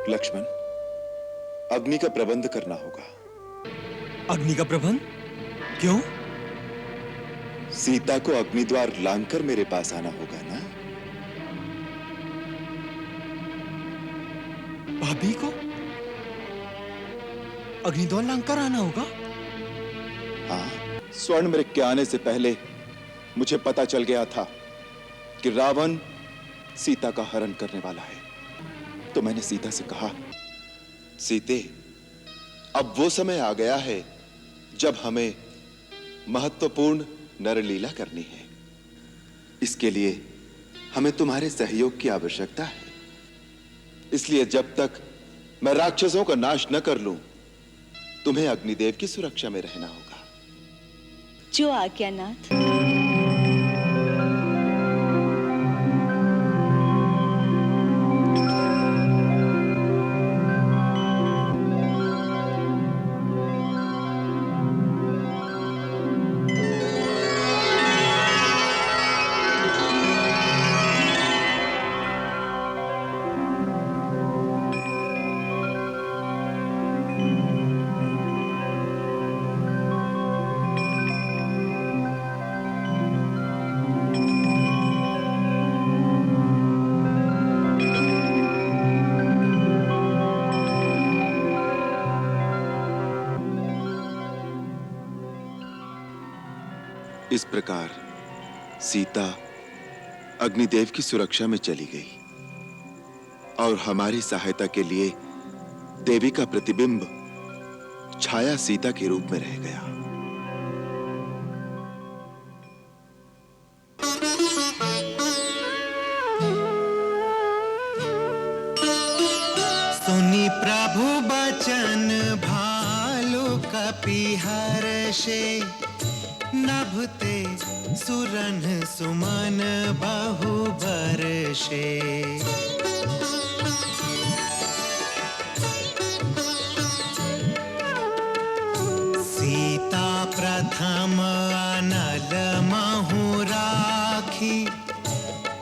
लक्ष्मण, अग्नि का प्रबंध करना होगा। अग्नि का प्रबंध? क्यों? सीता को अग्निद्वार लांघकर मेरे पास आना होगा ना। भाभी को अग्निद्वार लांघकर आना होगा? हाँ, स्वर्ण मृग के आने से पहले मुझे पता चल गया था कि रावण सीता का हरण करने वाला है। तो मैंने सीता से कहा, सीते, अब वो समय आ गया है जब हमें महत्वपूर्ण नरलीला करनी है। इसके लिए हमें तुम्हारे सहयोग की आवश्यकता है। इसलिए जब तक मैं राक्षसों का नाश न कर लूं, तुम्हें अग्निदेव की सुरक्षा में रहना होगा। जो आज्ञा नाथ। इस प्रकार सीता अग्निदेव की सुरक्षा में चली गई और हमारी सहायता के लिए देवी का प्रतिबिंब छाया सीता के रूप में रह गया। सुनी प्रभु बचन भालु कपि हर्षे, नभते सुरन सुमन बहु बरषे। सीता प्रथम अनल महु राखी,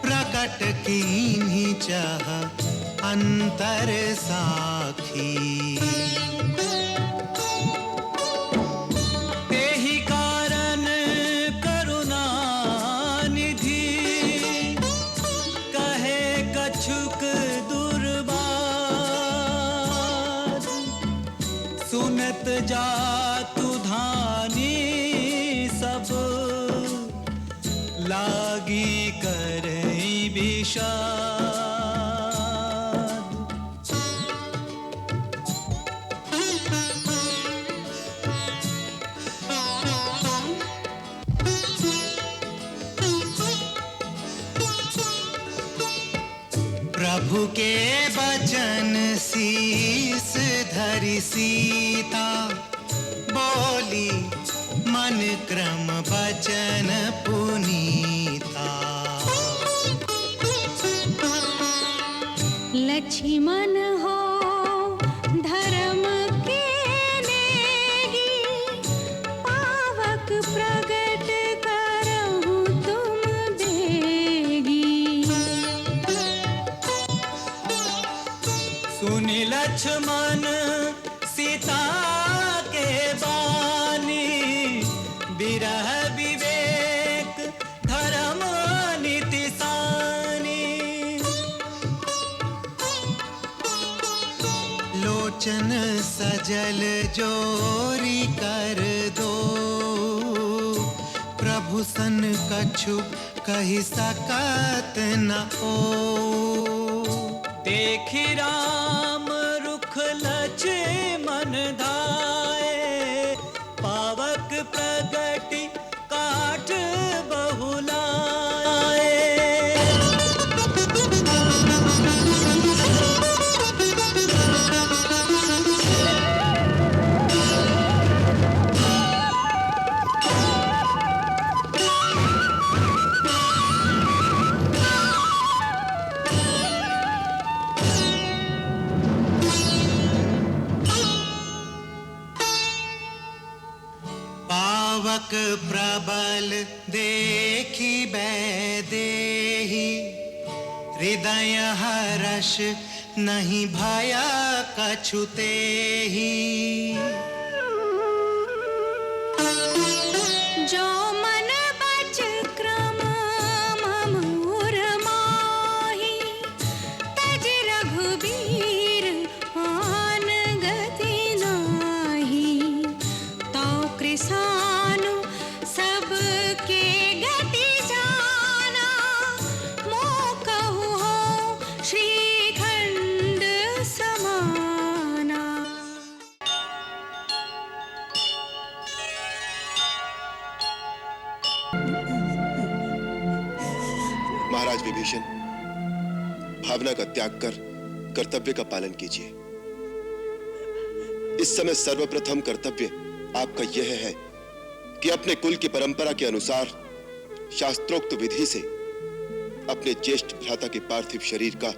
प्रकट कीन्ही चाह अंतर साखी। तेहि कारण करुणा निधि, कहे कछुक दुर्बार। सुनत जातु धानी सब, लागी करई विषाद। प्रभु के बचन शीस धरि सीता, बोली मन क्रम बचन पुनीता। लक्ष्मण हो धर्म के नेगी, पावक प्रगट करहु तुम बेगी। सुनि लक्ष्मण सीता के बानी, बिरह विवेक धर्म नीति सानी। लोचन सजल जोरी कर दो, प्रभु सन कछु कहि सकत न ओ। देखि राम रुख लक्ष्मण धाये, पावक प्रगति काठ बहुलाए। पावक प्रबल देखी बैदेही, हृदय हर्ष नहीं भाया कछुते ही। जो मन बच क्रम ममूर माही, तज रघुबीर आन गति नाही। तो कृसानु सबके गति जाना, मोह कहु हो श्रीखंड समाना। महाराज विभीषण, भावना का त्याग कर कर्तव्य का पालन कीजिए। इस समय सर्वप्रथम कर्तव्य आपका यह है कि अपने कुल की परंपरा के अनुसार शास्त्रोक्त विधि से अपने ज्येष्ठ भ्राता के पार्थिव शरीर का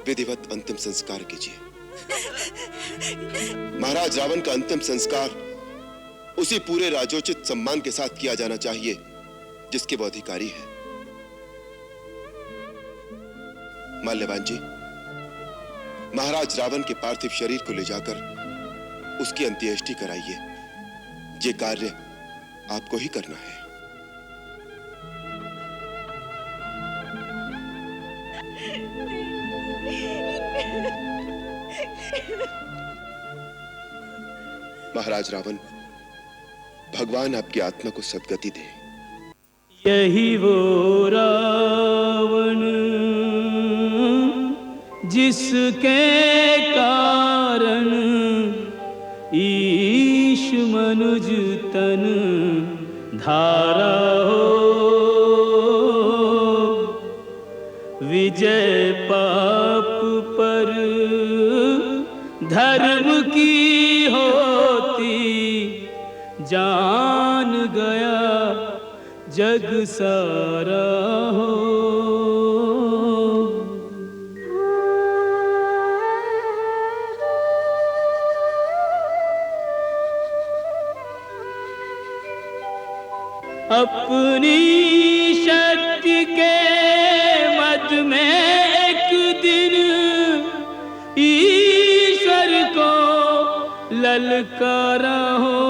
विधिवत अंतिम संस्कार कीजिए। महाराज रावण का अंतिम संस्कार उसी पूरे राजोचित सम्मान के साथ किया जाना चाहिए जिसके वो अधिकारी है। माल्यवान जी, महाराज रावण के पार्थिव शरीर को ले जाकर उसकी अंत्येष्टि कराइए। ये कार्य आपको ही करना है। महाराज रावण, भगवान आपकी आत्मा को सद्गति दे। यही वो रावण जिसके कारण ईश मनुज तन धारा हो। विजय पाप पर धर्म की होती, जान गया जग सारा हो। अपनी शक्ति के मद में एक दिन ईश्वर को ललकारा हो।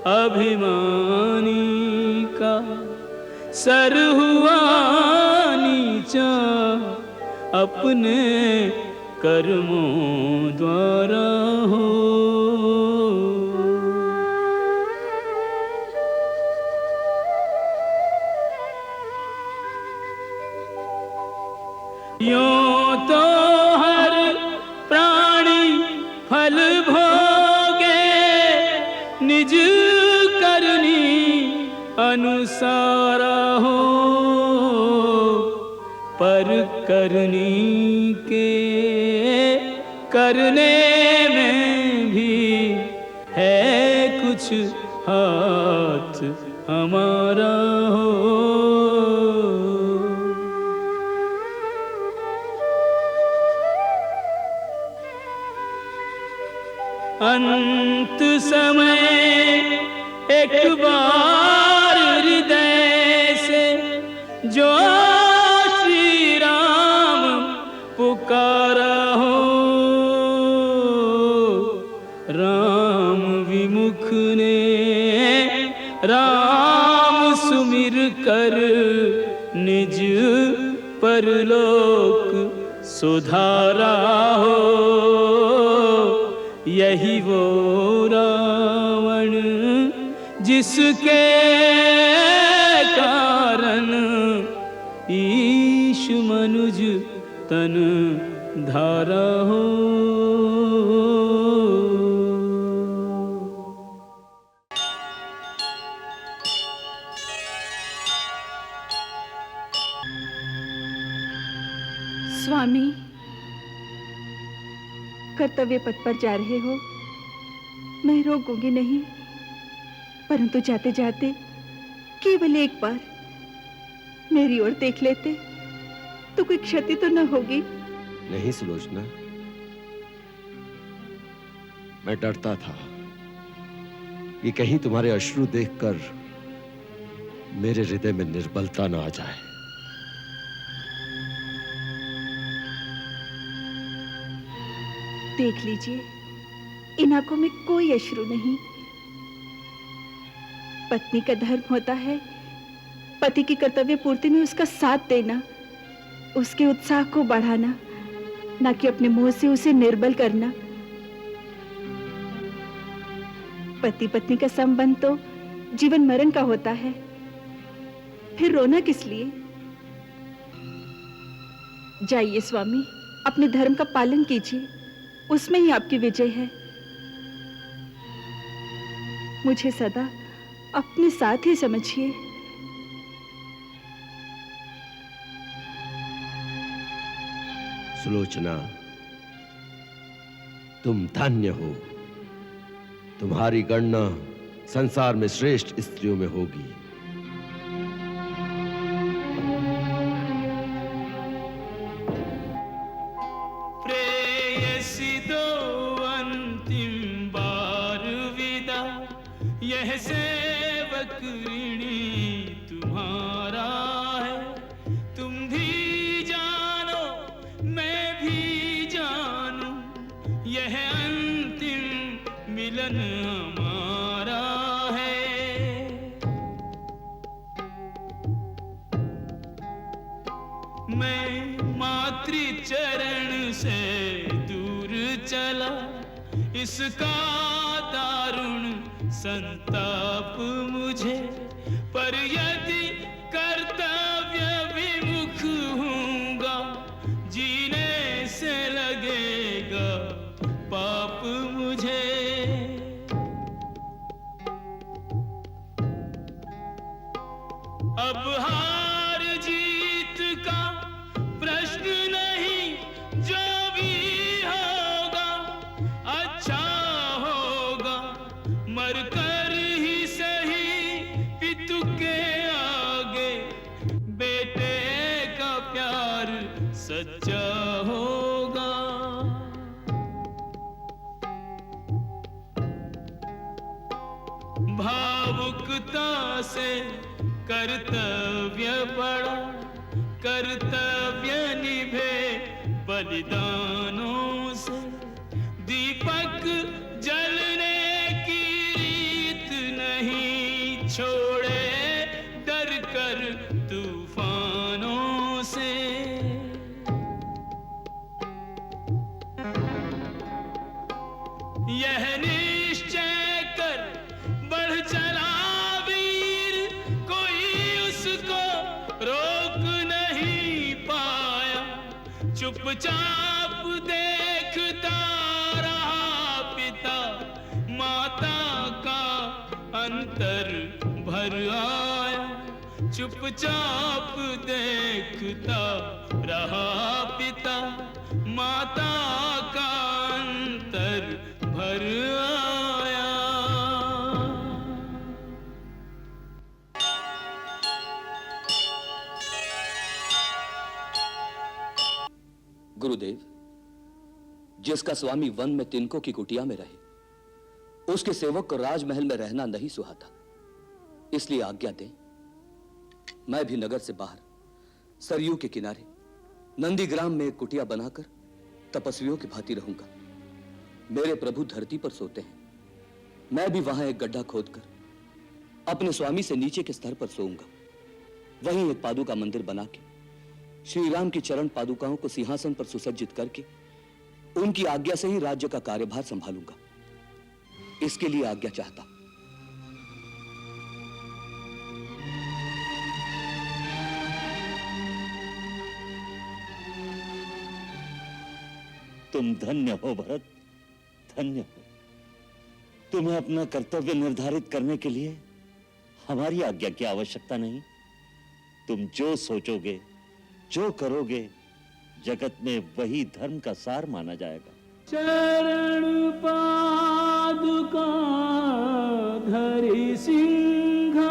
अभिमानी का सर हुआ नीचा, अपने कर्मों द्वारा हो। यूं तो हर प्राणी फल भोगे, निज करनी अनुसार हो। पर करनी के करने में भी है कुछ हाथ हमारा हो। अंत समय एक बार हृदय से जो श्री राम पुकारा हो। राम विमुख ने राम सुमिर कर निज परलोक सुधारा हो। यही वो रावण जिसके कारण ईश मनुज तन धारा हो। स्वामी, कर्तव्य पथ पर जा रहे हो, मैं रोकूंगी नहीं, परंतु जाते जाते केवल एक बार मेरी ओर देख लेते तो कोई क्षति तो न होगी। नहीं सुलोचना, मैं डरता था कि कहीं तुम्हारे अश्रु देखकर मेरे हृदय में निर्बलता न आ जाए। देख लीजिए, इन आंखों में कोई अश्रु नहीं। पत्नी का धर्म होता है पति की कर्तव्य पूर्ति में उसका साथ देना, उसके उत्साह को बढ़ाना, ना कि अपने मुंह से उसे निर्बल करना। पति पत्नी का संबंध तो जीवन मरण का होता है, फिर रोना किस लिए? जाइए स्वामी, अपने धर्म का पालन कीजिए, उसमें ही आपकी विजय है। मुझे सदा अपने साथ ही समझिए। सुलोचना, तुम धन्य हो। तुम्हारी गणना संसार में श्रेष्ठ स्त्रियों में होगी। प्रेयसी दो अंतिम बार विदा, यह सेवक ऋणी तुम्हारा है। तुम भी जानो मैं भी जानूं, यह अंतिम मिलन हमारा है। मैं मातृ चरण से दूर चला, इसका दारुण संताप मुझे, पर यदि कर्तव्य विमुख हूँगा, जीने से लगेगा पाप मुझे। अब हार जीत का प्रश्न नहीं, जो भी होगा अच्छा होगा। मरकर ही सही पितु के आगे, बेटे का प्यार सच्चा होगा। भावुकता से कर्तव्य पड़ा, कर्तव्य निभे बलिदानों से। दीपक जलने की रीत नहीं, छोड़े डर कर तूफानों से। यह निश्चय कर बढ़ चला वीर, कोई उसको रोक नहीं पाया। चुपचाप देखता रहा पिता, माता का अंतर भर आया। चुपचाप देखता रहा पिता, माता का अंतर भर आया। गुरुदेव, जिसका स्वामी वन में तिनकों की कुटिया में रहे, उसके सेवक को राजमहल में रहना नहीं सुहाता। इसलिए आज्ञा दें, मैं भी नगर से बाहर सरयू के किनारे नंदीग्राम में एक कुटिया बनाकर तपस्वियों की भांति रहूंगा। मेरे प्रभु धरती पर सोते हैं, मैं भी वहां एक गड्ढा खोदकर अपने स्वामी से नीचे के स्तर पर सोऊंगा। वहीं एक पादुका मंदिर बना के श्री राम की चरण पादुकाओं को सिंहासन पर सुसज्जित करके उनकी आज्ञा से ही राज्य का कार्यभार संभालूंगा। इसके लिए आज्ञा चाहता। तुम धन्य हो भरत, धन्य हो। तुम्हें अपना कर्तव्य निर्धारित करने के लिए हमारी आज्ञा की आवश्यकता नहीं। तुम जो सोचोगे, जो करोगे, जगत में वही धर्म का सार माना जाएगा। चरण पादुका धरि सिंहासन,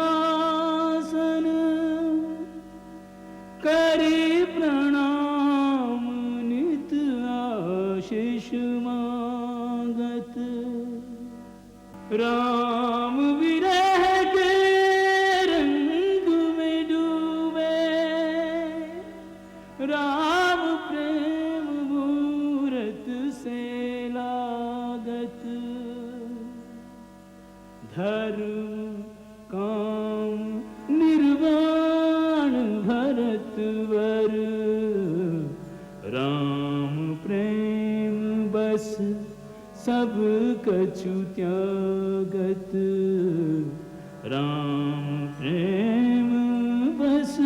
करी प्रणाम नित आशीष मांगत। राम विरह के रंग में डूबे, राम प्रेम मूरत से ला। धर्म काम निर्वाण भरत वर, राम प्रेम बस सब कछु त्यागत, राम प्रेम बस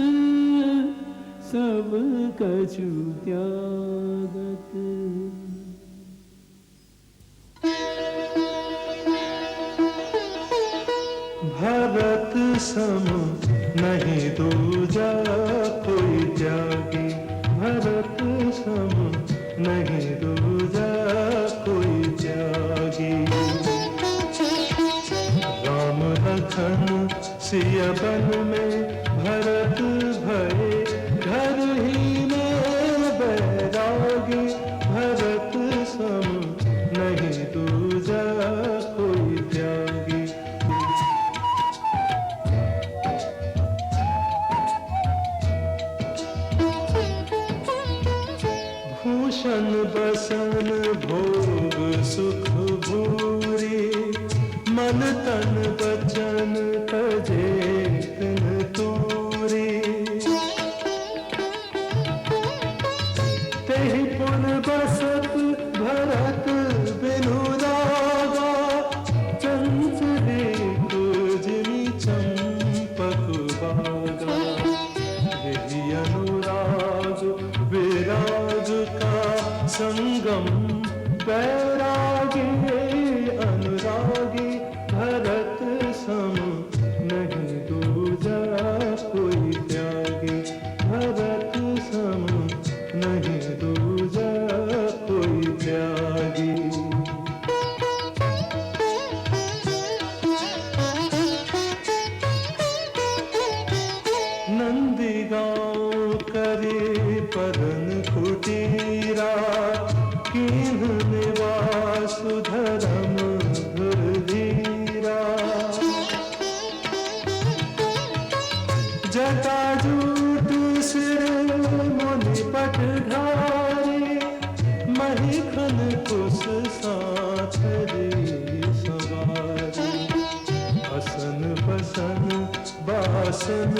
सब कछु त्यागत। भरत सम नहीं दूजा कोई त्यागी, भरत सम नहीं दूजा कोई त्यागी। राम लखन सिया बन में भरत भये घर ही में बैरागी, भरत सम नहीं दूजा कोई त्यागी। भूषण बसन भोग सुख भूरी, मन तन बचन तजे तिन तूरी। तेहि पुन बसत भरत बिनु रागा, चंचले जिमि चंपक बागा। यही अनुराग विराग का संगम, बैरागी अनुरागी, भरत सम नहीं दूजा कोई त्यागी, भरत सम नहीं दूजा कोई त्यागी। नंदी गाँव करे पदन कुटीरा, कीन्ह निवास धर्म धीरा। जटाजूट सिर मुनि पट ढारे, महिखन कुश साथ रे सवारी। असन बसन बासन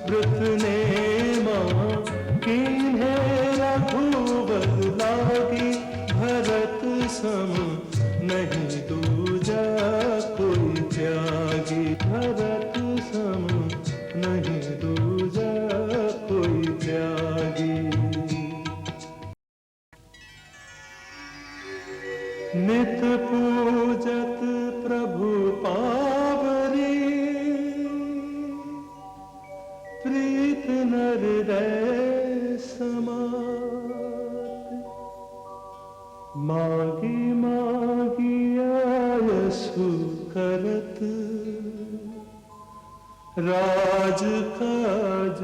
वृत नेमा, कीन्हे रघुवर लागी, भरत सम नहीं दूजा कोई त्यागी, भरत सम नहीं दूजा कोई त्यागी। नित पूजत प्रभु पावरी, प्रीत नर हृदय समात। मागी मागी आयसु करत, राज काज